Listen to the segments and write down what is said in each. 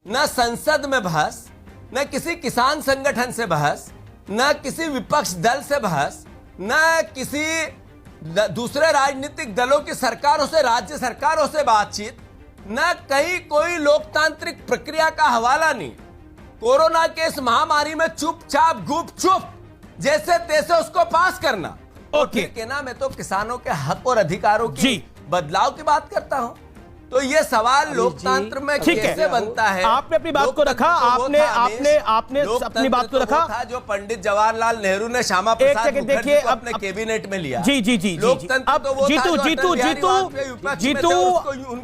न संसद में बहस, न किसी किसान संगठन से बहस, न किसी विपक्ष दल से बहस, न किसी दूसरे राजनीतिक दलों की सरकारों से, राज्य सरकारों से बातचीत, न कहीं कोई लोकतांत्रिक प्रक्रिया का हवाला नहीं। कोरोना के इस महामारी में चुपचाप गुपचुप जैसे तैसे उसको पास करना। ओके, कहना मैं तो किसानों के हक और अधिकारों की बदलाव की बात करता हूं। तो ये सवाल लोकतंत्र में कैसे बनता है? आपने अपनी बात को रखा, आपने अपनी बात को रखा था जो पंडित जवाहरलाल नेहरू ने श्यामा प्रसाद मुखर्जी को अपने कैबिनेट में लिया। जी जी जी लोकतंत्र तो वो था जो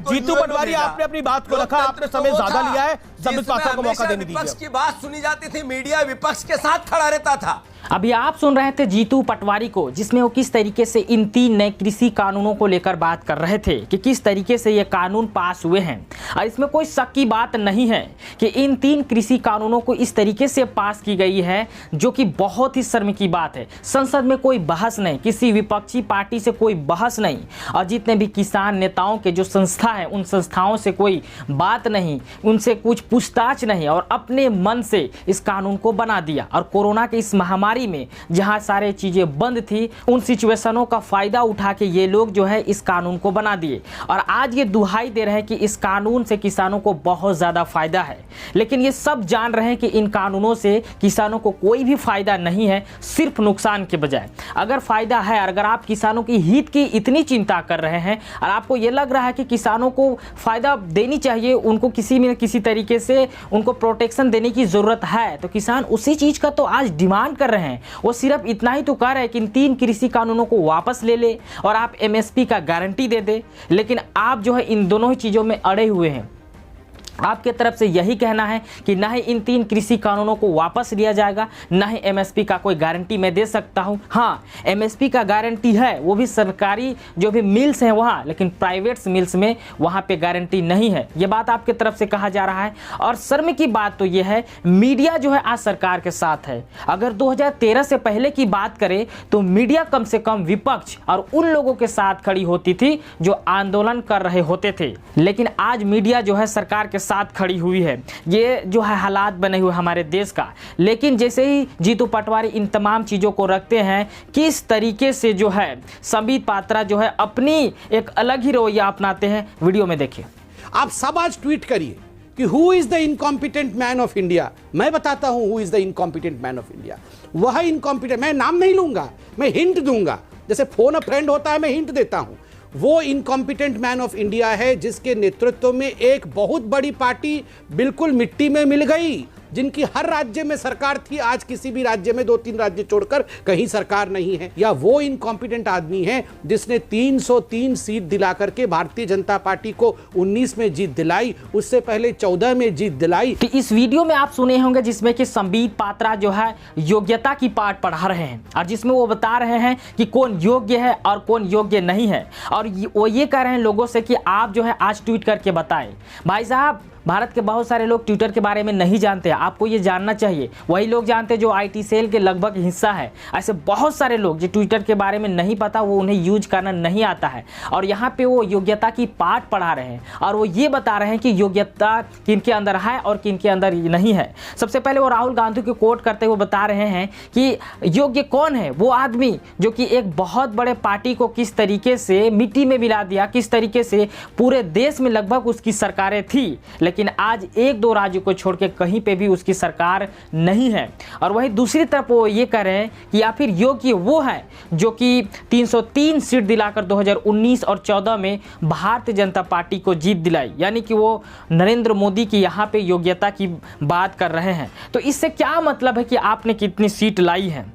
जीतू पटवारी, आपने अपनी बात को रखा, आपने समय ज्यादा लिया है, संबित पात्रा को मौका देने दीजिए। विपक्ष की बात सुनी जाती थी, मीडिया विपक्ष के साथ खड़ा रहता था। अभी आप सुन रहे थे जीतू पटवारी को, जिसमें वो किस तरीके से इन 3 नए कृषि कानूनों को लेकर बात कर रहे थे कि किस तरीके से ये कानून पास हुए हैं। और इसमें कोई शक की बात नहीं है कि इन 3 कृषि कानूनों को इस तरीके से पास की गई है जो कि बहुत ही शर्म की बात है। संसद में कोई बहस नहीं, किसी विपक्षी पार्टी से कोई बहस नहीं, और जितने भी किसान नेताओं के जो संस्था है उन संस्थाओं से कोई बात नहीं, उनसे कुछ पूछताछ नहीं, और अपने मन से इस कानून को बना दिया। और कोरोना के इस महामारी में जहां सारे चीजें बंद थी, उन सिचुएशनों का फायदा उठा के ये लोग जो है इस कानून को बना दिए, और आज ये दुहाई दे रहे हैं कि इस कानून से किसानों को बहुत ज्यादा फायदा है। लेकिन ये सब जान रहे हैं कि इन कानूनों से किसानों को कोई भी फायदा नहीं है, सिर्फ नुकसान के बजाय। अगर फायदा है, अगर आप किसानों की हित की इतनी चिंता कर रहे हैं और आपको ये लग रहा है कि किसानों को फायदा देनी चाहिए, उनको किसी न किसी तरीके से उनको प्रोटेक्शन देने की जरूरत है, तो किसान उसी चीज का तो आज डिमांड कर रहे हैं। वो सिर्फ इतना ही तो कह रहे हैं कि इन 3 कृषि कानूनों को वापस ले ले और आप एमएसपी का गारंटी दे दे। लेकिन आप जो है इन दोनों ही चीजों में अड़े हुए हैं। आपके तरफ से यही कहना है कि ना ही इन 3 कृषि कानूनों को वापस लिया जाएगा, ना ही एमएसपी का कोई गारंटी मैं दे सकता हूं। हाँ, एमएसपी का गारंटी है, वो भी सरकारी जो भी मिल्स हैं वहां, लेकिन प्राइवेट मिल्स में वहां पे गारंटी नहीं है। ये बात आपके तरफ से कहा जा रहा है। और शर्म की बात तो ये है, मीडिया जो है आज सरकार के साथ है। अगर 2013 से पहले की बात करें तो मीडिया कम से कम विपक्ष और उन लोगों के साथ खड़ी होती थी जो आंदोलन कर रहे होते थे, लेकिन आज मीडिया जो है सरकार के साथ खड़ी हुई है। ये जो है हालात बने हुए हमारे देश का। लेकिन जैसे ही जीतू पटवारी इन तमाम चीजों को रखते हैं, किस तरीके से जो है संबित पात्रा जो है अपनी एक अलग ही रवैया अपनाते हैं, वीडियो में देखिए। आप सब आज ट्वीट करिए कि who is the incompetent man of India. मैं बताता हूं who is the incompetent man of India. वह इनकॉम्पिटेंट, मैं नाम नहीं लूंगा, मैं हिंट दूंगा, जैसे फोन अ फ्रेंड होता है, मैं हिंट देता हूं। वो इनकॉम्पिटेंट मैन ऑफ इंडिया है जिसके नेतृत्व में एक बहुत बड़ी पार्टी बिल्कुल मिट्टी में मिल गई, जिनकी हर राज्य में सरकार थी। आज किसी भी राज्य में 2-3 राज्य छोड़कर कहीं सरकार नहीं है। या वो इनकॉम्पिटेंट आदमी है जिसने 303 सीट दिला करके भारतीय जनता पार्टी को 19 में जीत दिलाई, उससे पहले 14 में जीत दिलाई। तो इस वीडियो में आप सुने होंगे जिसमें कि संबित पात्रा जो है योग्यता की पाठ पढ़ा रहे हैं, और जिसमें वो बता रहे हैं कि कौन योग्य है और कौन योग्य नहीं है। और वो ये कह रहे हैं लोगों से कि आप जो है आज ट्वीट करके बताएं। भाई साहब, भारत के बहुत सारे लोग ट्विटर के बारे में नहीं जानते, आपको ये जानना चाहिए। वही लोग जानते जो आईटी सेल के लगभग हिस्सा है। ऐसे बहुत सारे लोग जो ट्विटर के बारे में नहीं पता, वो उन्हें यूज करना नहीं आता है, और यहाँ पे वो योग्यता की पाठ पढ़ा रहे हैं और वो ये बता रहे हैं कि योग्यता किनके अंदर है और किनके अंदर नहीं है। सबसे पहले वो राहुल गांधी को कोट करते हुए बता रहे हैं कि योग्य कौन है, वो आदमी जो कि एक बहुत बड़े पार्टी को किस तरीके से मिट्टी में मिला दिया, किस तरीके से पूरे देश में लगभग उसकी सरकारें थी, लेकिन आज 1-2 राज्यों को छोड़ के कहीं पे भी उसकी सरकार नहीं है। और वहीं दूसरी तरफ वो ये कह रहे हैं कि या फिर योग्य वो है जो कि 303 सीट दिलाकर 2019 और 14 में भारतीय जनता पार्टी को जीत दिलाई, यानी कि वो नरेंद्र मोदी की यहाँ पे योग्यता की बात कर रहे हैं। तो इससे क्या मतलब है कि आपने कितनी सीट लाई है?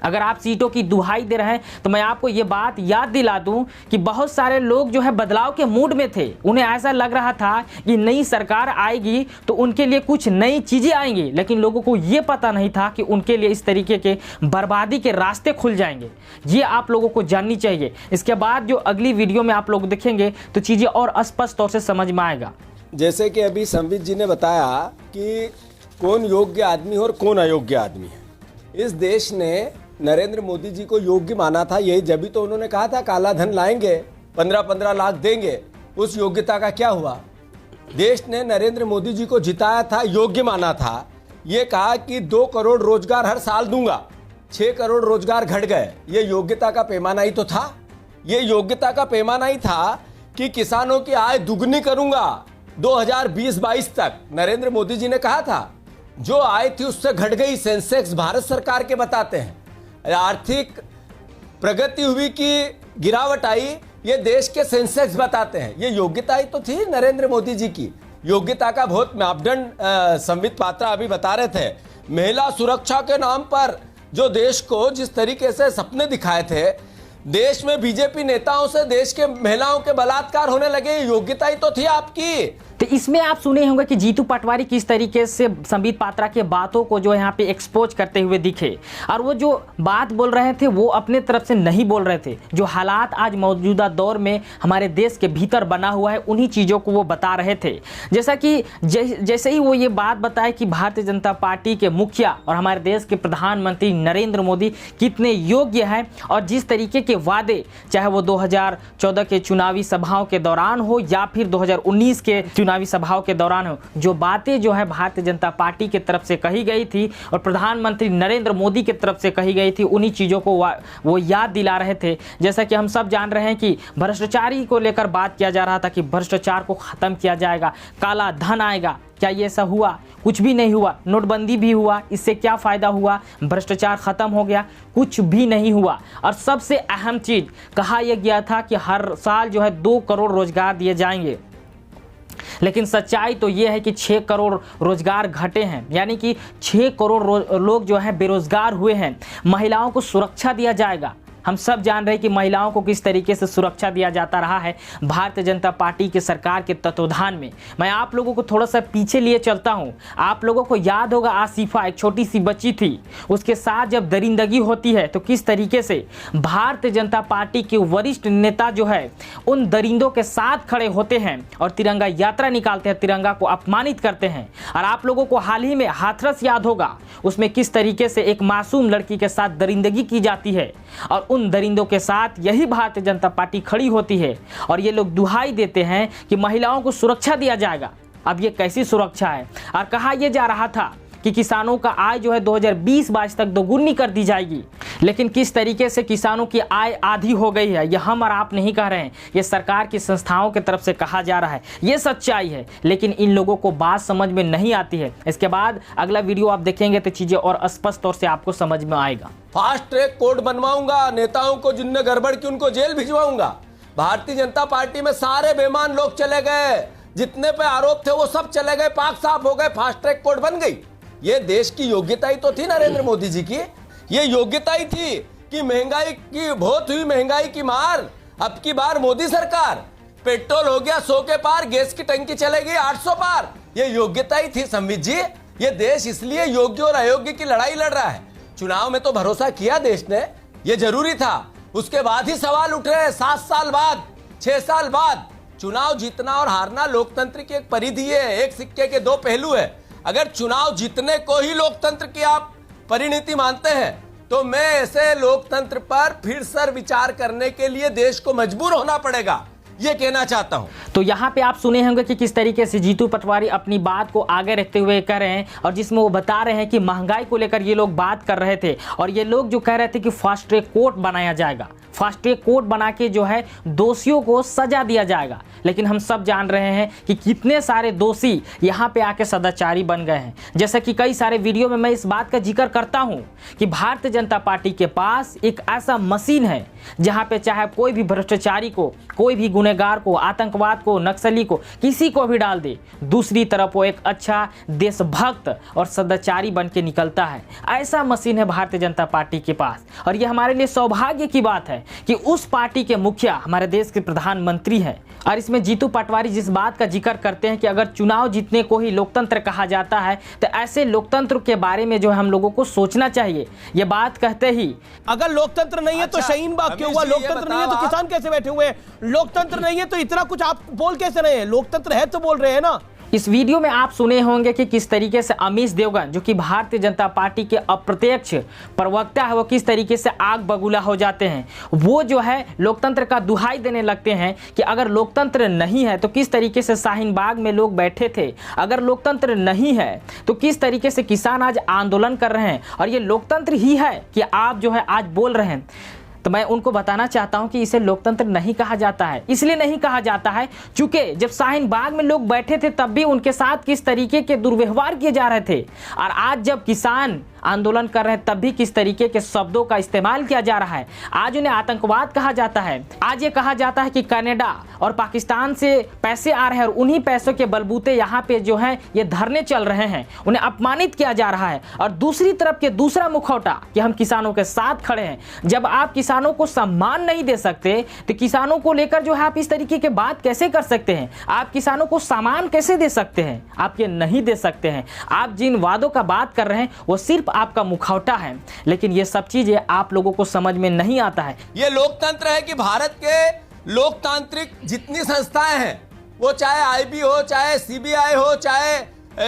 अगर आप सीटों की दुहाई दे रहे हैं तो मैं आपको ये बात याद दिला दूं कि बहुत सारे लोग जो है बदलाव के मूड में थे। उन्हें ऐसा लग रहा था कि नई सरकार आएगी तो उनके लिए कुछ नई चीज़ें आएंगी, लेकिन लोगों को ये पता नहीं था कि उनके लिए इस तरीके के बर्बादी के रास्ते खुल जाएंगे। ये आप लोगों को जाननी चाहिए। इसके बाद जो अगली वीडियो में आप लोग देखेंगे तो चीज़ें और स्पष्ट तौर से समझ में आएगा। जैसे कि अभी संबित जी ने बताया कि कौन योग्य आदमी और कौन अयोग्य आदमी है। इस देश ने नरेंद्र मोदी जी को योग्य माना था, यही जब भी तो उन्होंने कहा था काला धन लाएंगे, 15-15 लाख देंगे। उस योग्यता का क्या हुआ? देश ने नरेंद्र मोदी जी को जिताया था, योग्य माना था। ये कहा कि 2 करोड़ रोजगार हर साल दूंगा, 6 करोड़ रोजगार घट गए। ये योग्यता का पैमाना ही तो था। ये योग्यता का पैमाना ही था कि किसानों की आय दुगनी करूंगा 2020-22 तक। नरेंद्र मोदी जी ने कहा था, जो आय थी उससे घट गई। सेंसेक्स भारत सरकार के बताते हैं। आर्थिक प्रगति हुई कि गिरावट आई, ये देश के सेंसेक्स बताते हैं। ये योग्यता ही तो थी नरेंद्र मोदी जी की। योग्यता का बहुत मापदंड संबित पात्रा अभी बता रहे थे। महिला सुरक्षा के नाम पर जो देश को जिस तरीके से सपने दिखाए थे, देश में बीजेपी नेताओं से देश के महिलाओं के बलात्कार होने लगे, योग्यता ही तो थी आपकी। तो इसमें आप सुने होंगे कि जीतू पटवारी किस तरीके से संबित पात्रा के बातों को जो यहाँ पे एक्सपोज करते हुए दिखे, और वो जो बात बोल रहे थे वो अपने तरफ से नहीं बोल रहे थे। जो हालात आज मौजूदा दौर में हमारे देश के भीतर बना हुआ है, उन्हीं चीज़ों को वो बता रहे थे। जैसा कि जैसे ही वो ये बात बताए कि भारतीय जनता पार्टी के मुखिया और हमारे देश के प्रधानमंत्री नरेंद्र मोदी कितने योग्य हैं, और जिस तरीके के वादे, चाहे वो 2014 के चुनावी सभाओं के दौरान हो या फिर 2019 के चुनावी सभाओं के दौरान हो, जो बातें जो है भारतीय जनता पार्टी की तरफ से कही गई थी और प्रधानमंत्री नरेंद्र मोदी की तरफ से कही गई थी, उन्हीं चीज़ों को वो याद दिला रहे थे। जैसा कि हम सब जान रहे हैं कि भ्रष्टाचारी को लेकर बात किया जा रहा था कि भ्रष्टाचार को ख़त्म किया जाएगा, काला धन आएगा। क्या ये सब हुआ? कुछ भी नहीं हुआ। नोटबंदी भी हुआ, इससे क्या फ़ायदा हुआ? भ्रष्टाचार ख़त्म हो गया? कुछ भी नहीं हुआ। और सबसे अहम चीज़ कहा यह गया था कि हर साल जो है 2 करोड़ रोजगार दिए जाएंगे, लेकिन सच्चाई तो ये है कि 6 करोड़ रोजगार घटे हैं, यानी कि 6 करोड़ लोग जो हैं बेरोजगार हुए हैं। महिलाओं को सुरक्षा दिया जाएगा। हम सब जान रहे हैं कि महिलाओं को किस तरीके से सुरक्षा दिया जाता रहा है भारतीय जनता पार्टी के सरकार के तत्वाधान में। मैं आप लोगों को थोड़ा सा पीछे लिए चलता हूं। आप लोगों को याद होगा, आसिफा एक छोटी सी बच्ची थी, उसके साथ जब दरिंदगी होती है तो किस तरीके से भारतीय जनता पार्टी के वरिष्ठ नेता जो है उन दरिंदों के साथ खड़े होते हैं और तिरंगा यात्रा निकालते हैं, तिरंगा को अपमानित करते हैं। और आप लोगों को हाल ही में हाथरस याद होगा, उसमें किस तरीके से एक मासूम लड़की के साथ दरिंदगी की जाती है, और उन दरिंदों के साथ यही भारतीय जनता पार्टी खड़ी होती है और ये लोग दुहाई देते हैं कि महिलाओं को सुरक्षा दिया जाएगा। अब ये कैसी सुरक्षा है? और कहा यह जा रहा था कि किसानों का आय जो है 2020-22 तक दोगुनी कर दी जाएगी, लेकिन किस तरीके से किसानों की आय आधी हो गई है, यह हम और आप नहीं कह रहे हैं, ये सरकार की संस्थाओं की तरफ से कहा जा रहा है। ये सच्चाई है, लेकिन इन लोगों को बात समझ में नहीं आती है। इसके बाद अगला वीडियो आप देखेंगे तो चीजें और स्पष्ट तौर से आपको समझ में आएगा। फास्ट ट्रैक कोर्ट बनवाऊंगा, नेताओं को जिनने गड़बड़ की उनको जेल भिजवाऊंगा। भारतीय जनता पार्टी में सारे बेईमान लोग चले गए, जितने पे आरोप थे वो सब चले गए, पाक साफ हो गए, फास्ट ट्रैक कोर्ट बन गई। ये देश की योग्यता ही तो थी नरेंद्र मोदी जी की। ये योग्यता ही थी कि महंगाई की बहुत हुई, महंगाई की मार। अब की बार मोदी सरकार, पेट्रोल हो गया 100 के पार, गैस की टंकी चलेगी 800 पार। ये योग्यता ही थी संबित जी। ये देश इसलिए योग्य और अयोग्य की लड़ाई लड़ रहा है। चुनाव में तो भरोसा किया देश ने, ये जरूरी था। उसके बाद ही सवाल उठ रहे हैं, 7 साल बाद, 6 साल बाद। चुनाव जीतना और हारना लोकतंत्र की एक परिधि है, एक सिक्के के 2 पहलू है। अगर चुनाव जीतने को ही लोकतंत्र की आप परिणति मानते हैं, तो मैं ऐसे लोकतंत्र पर फिर से विचार करने के लिए देश को मजबूर होना पड़ेगा, ये कहना चाहता हूं। तो यहाँ पे आप सुने होंगे कि किस तरीके से जीतू पटवारी अपनी बात को आगे रखते हुए कह रहे हैं, और जिसमें वो बता रहे हैं कि महंगाई को लेकर ये लोग बात कर रहे थे, और ये लोग जो कह रहे थे कि फास्ट ट्रैक कोर्ट बनाया जाएगा, फास्ट ट्रैक कोर्ट बना के जो है दोषियों को सजा दिया जाएगा। लेकिन हम सब जान रहे हैं कि कितने सारे दोषी यहाँ पे आके सदाचारी बन गए हैं। जैसा कि कई सारे वीडियो में मैं इस बात का जिक्र करता हूँ कि भारतीय जनता पार्टी के पास एक ऐसा मशीन है जहाँ पे चाहे कोई भी भ्रष्टाचारी को, कोई भी गुनहगार को, आतंकवाद को, नक्सली को, किसी को भी डाल दे, दूसरी तरफ वो एक अच्छा देशभक्त और सदाचारी बन के निकलता है। ऐसा मशीन है भारतीय जनता पार्टी के पास, और ये हमारे लिए सौभाग्य की बात है कि उस पार्टी के मुखिया हमारे देश के प्रधानमंत्री हैं। और इसमें जीतू पटवारी जिस बात का जिक्र करते हैं कि अगर चुनाव जीतने को ही लोकतंत्र कहा जाता है, तो ऐसे लोकतंत्र के बारे में जो है हम लोगों को सोचना चाहिए। ये बात कहते ही अगर लोकतंत्र नहीं है तो शाहीन बाग क्यों हुआ? लोकतंत्र नहीं है तो किसान कैसे बैठे हुए हैं? लोकतंत्र नहीं है तो इतना कुछ आप बोल कैसे रहे हैं? लोकतंत्र है तो बोल रहे हैं ना। इस वीडियो में आप सुने होंगे कि किस तरीके से अमीश देवगन, जो कि भारतीय जनता पार्टी के अप्रत्यक्ष प्रवक्ता है, वो किस तरीके से आग बबूला हो जाते हैं। वो जो है लोकतंत्र का दुहाई देने लगते हैं कि अगर लोकतंत्र नहीं है तो किस तरीके से शाहीन बाग में लोग बैठे थे, अगर लोकतंत्र नहीं है तो किस तरीके से किसान आज आंदोलन कर रहे हैं, और ये लोकतंत्र ही है कि आप जो है आज बोल रहे हैं। तो मैं उनको बताना चाहता हूं कि इसे लोकतंत्र नहीं कहा जाता है। इसलिए नहीं कहा जाता है क्योंकि जब शाहीन बाग में लोग बैठे थे तब भी उनके साथ किस तरीके के दुर्व्यवहार किए जा रहे थे, और आज जब किसान आंदोलन कर रहे हैं तब भी किस तरीके के शब्दों का इस्तेमाल किया जा रहा है। आज उन्हें आतंकवाद कहा जाता है। आज ये कहा जाता है कि कनाडा और पाकिस्तान से पैसे आ रहे हैं और उन्हीं पैसों के बलबूते यहाँ पे जो है ये धरने चल रहे हैं, उन्हें अपमानित किया जा रहा है। और दूसरी तरफ के दूसरा मुखौटा कि हम किसानों के साथ खड़े हैं। जब आप किसानों को सम्मान नहीं दे सकते तो किसानों को लेकर जो है आप इस तरीके की बात कैसे कर सकते हैं? आप किसानों को सामान कैसे दे सकते हैं? आप ये नहीं दे सकते हैं। आप जिन वादों का बात कर रहे हैं वो सिर्फ आपका मुखौटा है, लेकिन ये सब चीजें आप लोगों को समझ में नहीं आता है। ये लोकतंत्र है कि भारत के लोकतांत्रिक जितनी संस्थाएं हैं, वो चाहे आईबी हो, चाहे सीबीआई हो, चाहे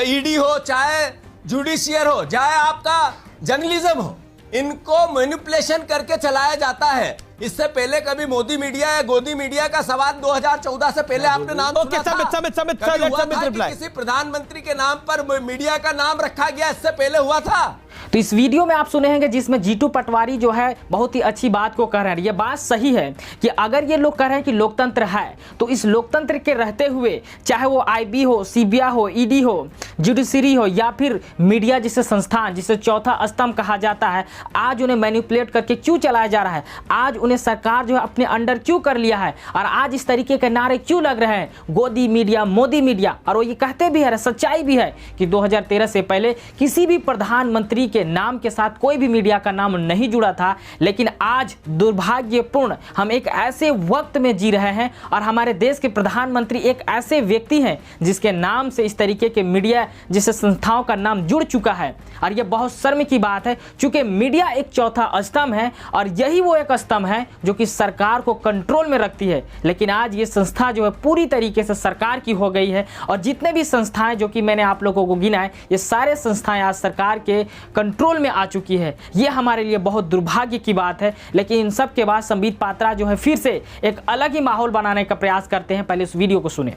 ईडी हो, चाहे जुडिशियर हो, चाहे आपका जर्नलिज्म हो, इनको मैनिपुलेशन करके चलाया जाता है। इससे पहले कभी मोदी मीडिया या गोदी मीडिया का सवाल 2014 से पहले आपने नाम सुना था? कभी हुआ था कि किसी प्रधानमंत्री के नाम पर मीडिया का नाम रखा गया? इससे पहले हुआ था? तो इस वीडियो में आप सुने होंगे जिसमें जीतू पटवारी जो है बहुत ही अच्छी बात को कह रहे हैं। ये बात सही है कि अगर ये लोग कह रहे हैं कि लोकतंत्र है तो इस लोकतंत्र के रहते हुए चाहे वो आईबी हो, सीबीआई हो, ईडी हो, जुडिशरी हो या फिर मीडिया जिसे संस्थान जिसे चौथा स्तंभ कहा जाता है, आज उन्हें मैनिपुलेट करके क्यों चलाया जा रहा है? आज उन्हें सरकार जो है अपने अंडर क्यों कर लिया है? और आज इस तरीके के नारे क्यों लग रहे हैं गोदी मीडिया, मोदी मीडिया? और वो ये कहते भी है, सच्चाई भी है कि 2013 से पहले किसी भी प्रधानमंत्री के नाम के साथ कोई भी मीडिया का नाम नहीं जुड़ा था। लेकिन आज दुर्भाग्यपूर्ण हम एक ऐसे वक्त में जी रहे हैं और हमारे देश के प्रधानमंत्री एक ऐसे व्यक्ति हैं जिसके नाम से इस तरीके के मीडिया जैसे संस्थाओं का नाम जुड़ चुका है। और यह बहुत शर्म की बात है क्योंकि मीडिया एक चौथा स्तंभ है और यही वो एक स्तंभ है जो कि सरकार को कंट्रोल में रखती है। लेकिन आज ये संस्था जो है पूरी तरीके से सरकार की हो गई है और जितने भी संस्थाएं जो कि मैंने आप लोगों को गिनाए, ये सारे संस्थाएं आज सरकार के कंट्रोल में आ चुकी है। ये हमारे लिए बहुत दुर्भाग्य की बात है। लेकिन इन सब के बाद संबित पात्रा जो है फिर से एक अलग ही माहौल बनाने का प्रयास करते हैं। पहले इस वीडियो को सुने।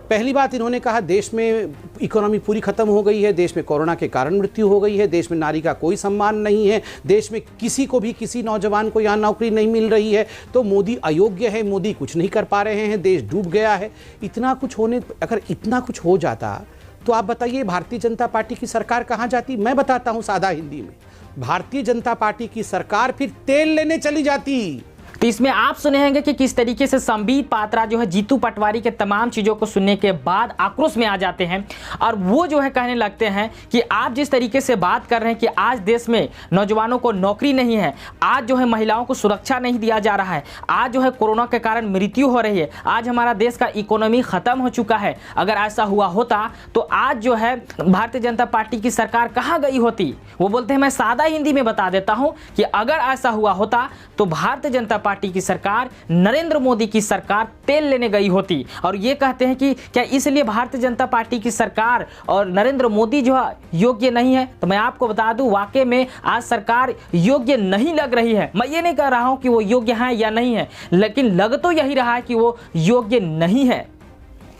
पहली बात इन्होंने कहा देश में इकोनॉमी पूरी खत्म हो गई है, देश में कोरोना के कारण मृत्यु हो गई है, देश में नारी का कोई सम्मान नहीं है, देश में किसी को भी किसी नौजवान को यहाँ नौकरी नहीं मिल रही है, तो मोदी अयोग्य है, मोदी कुछ नहीं कर पा रहे हैं, देश डूब गया है। इतना कुछ होने, अगर इतना कुछ हो जाता तो आप बताइए भारतीय जनता पार्टी की सरकार कहाँ जाती? मैं बताता हूँ सादा हिंदी में, भारतीय जनता पार्टी की सरकार फिर तेल लेने चली जाती। तो इसमें आप सुने होंगे कि किस तरीके से संबित पात्रा जो है जीतू पटवारी के तमाम चीजों को सुनने के बाद आक्रोश में आ जाते हैं और वो जो है कहने लगते हैं कि आप जिस तरीके से बात कर रहे हैं कि आज देश में नौजवानों को नौकरी नहीं है, आज जो है महिलाओं को सुरक्षा नहीं दिया जा रहा है, आज जो है कोरोना के कारण मृत्यु हो रही है, आज हमारा देश का इकोनॉमी खत्म हो चुका है। अगर ऐसा हुआ होता तो आज जो है भारतीय जनता पार्टी की सरकार कहाँ गई होती? वो बोलते हैं, मैं सादा हिंदी में बता देता हूँ कि अगर ऐसा हुआ होता तो भारतीय जनता पार्टी की सरकार, नरेंद्र मोदी की सरकार तेल लेने गई होती। और ये कहते हैं कि क्या इसलिए भारतीय जनता पार्टी की सरकार और नरेंद्र मोदी जो है योग्य नहीं है? तो मैं आपको बता दूं वाकई में आज सरकार योग्य नहीं लग रही है। मैं ये नहीं कह रहा हूं कि वो योग्य है या नहीं है, लेकिन लग तो यही रहा है कि वो योग्य नहीं है।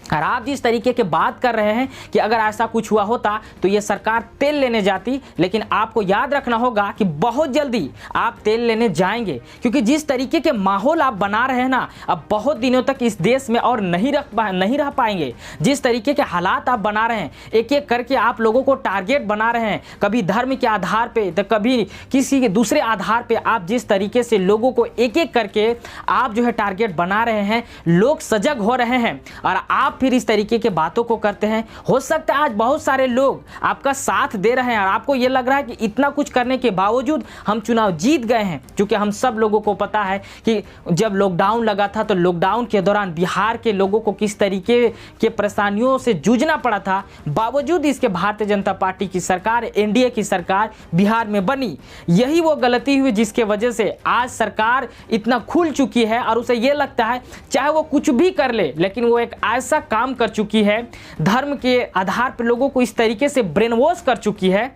और आप जिस तरीके के बात कर रहे हैं कि अगर ऐसा कुछ हुआ होता तो ये सरकार तेल लेने जाती, लेकिन आपको याद रखना होगा कि बहुत जल्दी आप तेल लेने जाएंगे, क्योंकि जिस तरीके के माहौल आप बना रहे हैं ना, अब बहुत दिनों तक इस देश में और नहीं रह पाएंगे। जिस तरीके के हालात आप बना रहे हैं, एक एक करके आप लोगों को टारगेट बना रहे हैं, कभी धर्म के आधार पर तो कभी किसी के दूसरे आधार पर। आप जिस तरीके से लोगों को एक एक करके आप जो है टारगेट बना रहे हैं, लोग सजग हो रहे हैं और आप फिर इस तरीके के बातों को करते हैं। हो सकता है आज बहुत सारे लोग आपका साथ दे रहे हैं और आपको यह लग रहा है कि इतना कुछ करने के बावजूद हम चुनाव जीत गए हैं, क्योंकि हम सब लोगों को पता है कि जब लॉकडाउन लगा था तो लॉकडाउन के दौरान बिहार के लोगों को किस तरीके के परेशानियों से जूझना पड़ा था। बावजूद इसके भारतीय जनता पार्टी की सरकार, एनडीए की सरकार बिहार में बनी। यही वो गलती हुई जिसके वजह से आज सरकार इतना खुल चुकी है और उसे यह लगता है चाहे वो कुछ भी कर ले, लेकिन वो एक ऐसा काम कर चुकी है, धर्म के आधार पर लोगों को इस तरीके से ब्रेन वॉश कर चुकी है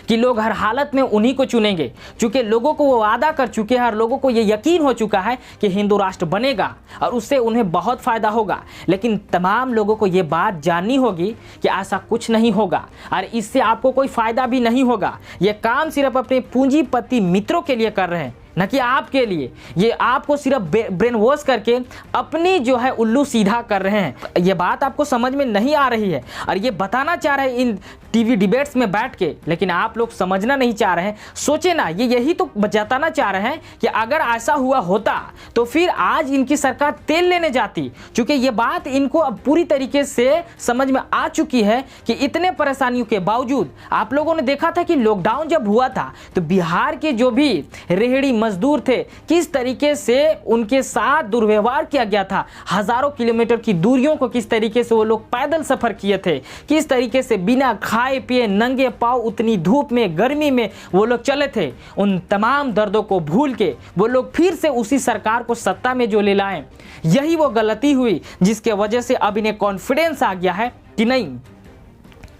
कि लोग हर हालत में उन्हीं को चुनेंगे, क्योंकि लोगों को वो वादा कर चुके हैं और लोगों को ये यकीन हो चुका है कि हिंदू राष्ट्र बनेगा और उससे उन्हें बहुत फायदा होगा। लेकिन तमाम लोगों को ये बात जाननी होगी कि ऐसा कुछ नहीं होगा और इससे आपको कोई फायदा भी नहीं होगा। ये काम सिर्फ अपने पूंजीपति मित्रों के लिए कर रहे हैं, न कि आपके लिए। ये आपको सिर्फ ब्रेन वॉश करके अपनी जो है उल्लू सीधा कर रहे हैं। ये बात आपको समझ में नहीं आ रही है और ये बताना चाह रहे हैं इन टीवी डिबेट्स में बैठ के, लेकिन आप लोग समझना नहीं चाह रहे हैं। सोचे ना, ये यही तो बताना चाह रहे हैं कि अगर ऐसा हुआ होता तो फिर आज इनकी सरकार तेल लेने जाती, क्योंकि ये बात इनको अब पूरी तरीके से समझ में आ चुकी है कि इतने परेशानियों के बावजूद आप लोगों ने देखा था कि लॉकडाउन जब हुआ था तो बिहार के जो भी रेहड़ी मजदूर थे, किस तरीके से उनके साथ दुर्व्यवहार किया गया था। हजारों किलोमीटर की दूरियों को किस तरीके से वो लोग पैदल सफर किए थे, किस तरीके से बिना खाए पिए नंगे पांव उतनी धूप में गर्मी में वो लोग चले थे। उन तमाम दर्दों को भूल के वो लोग फिर से उसी सरकार को सत्ता में जो ले लाए, यही वो गलती हुई जिसके वजह से अब इन्हें कॉन्फिडेंस आ गया है कि नहीं,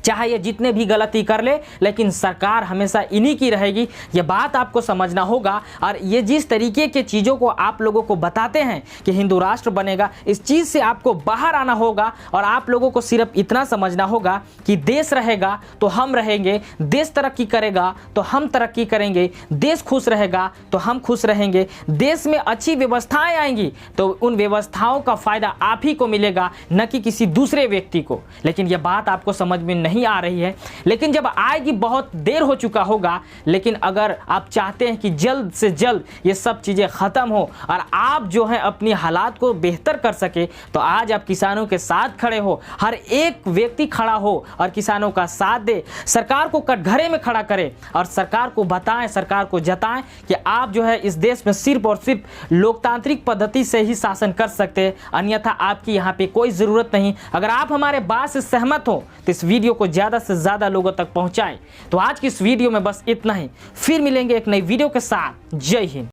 चाहे ये जितने भी गलती कर ले लेकिन सरकार हमेशा इन्हीं की रहेगी। ये बात आपको समझना होगा। और ये जिस तरीके के चीज़ों को आप लोगों को बताते हैं कि हिंदू राष्ट्र बनेगा, इस चीज़ से आपको बाहर आना होगा और आप लोगों को सिर्फ इतना समझना होगा कि देश रहेगा तो हम रहेंगे, देश तरक्की करेगा तो हम तरक्की करेंगे, देश खुश रहेगा तो हम खुश रहेंगे, देश में अच्छी व्यवस्थाएं आएंगी तो उन व्यवस्थाओं का फ़ायदा आप ही को मिलेगा, न कि किसी दूसरे व्यक्ति को। लेकिन यह बात आपको समझ में नहीं आ रही है, लेकिन जब आएगी बहुत देर हो चुका होगा। लेकिन अगर आप चाहते हैं कि जल्द से जल्द ये सब चीज़ें ख़त्म हो और आप जो है अपनी हालात को बेहतर कर सके, तो आज आप किसानों के साथ खड़े हो, हर एक व्यक्ति खड़ा हो और किसानों का साथ दे, सरकार को कटघरे में खड़ा करे और सरकार को बताएं, सरकार को जताएं कि आप जो है इस देश में सिर्फ और सिर्फ लोकतांत्रिक पद्धति से ही शासन कर सकते हैं, अन्यथा आपकी यहाँ पे कोई ज़रूरत नहीं। अगर आप हमारे बात से सहमत हो तो इस वीडियो को ज़्यादा से ज़्यादा लोगों तक पहुँचाएं। तो आज की इस वीडियो में बस इतना ही, फिर मिलेंगे एक नई वीडियो के साथ। जय हिंद।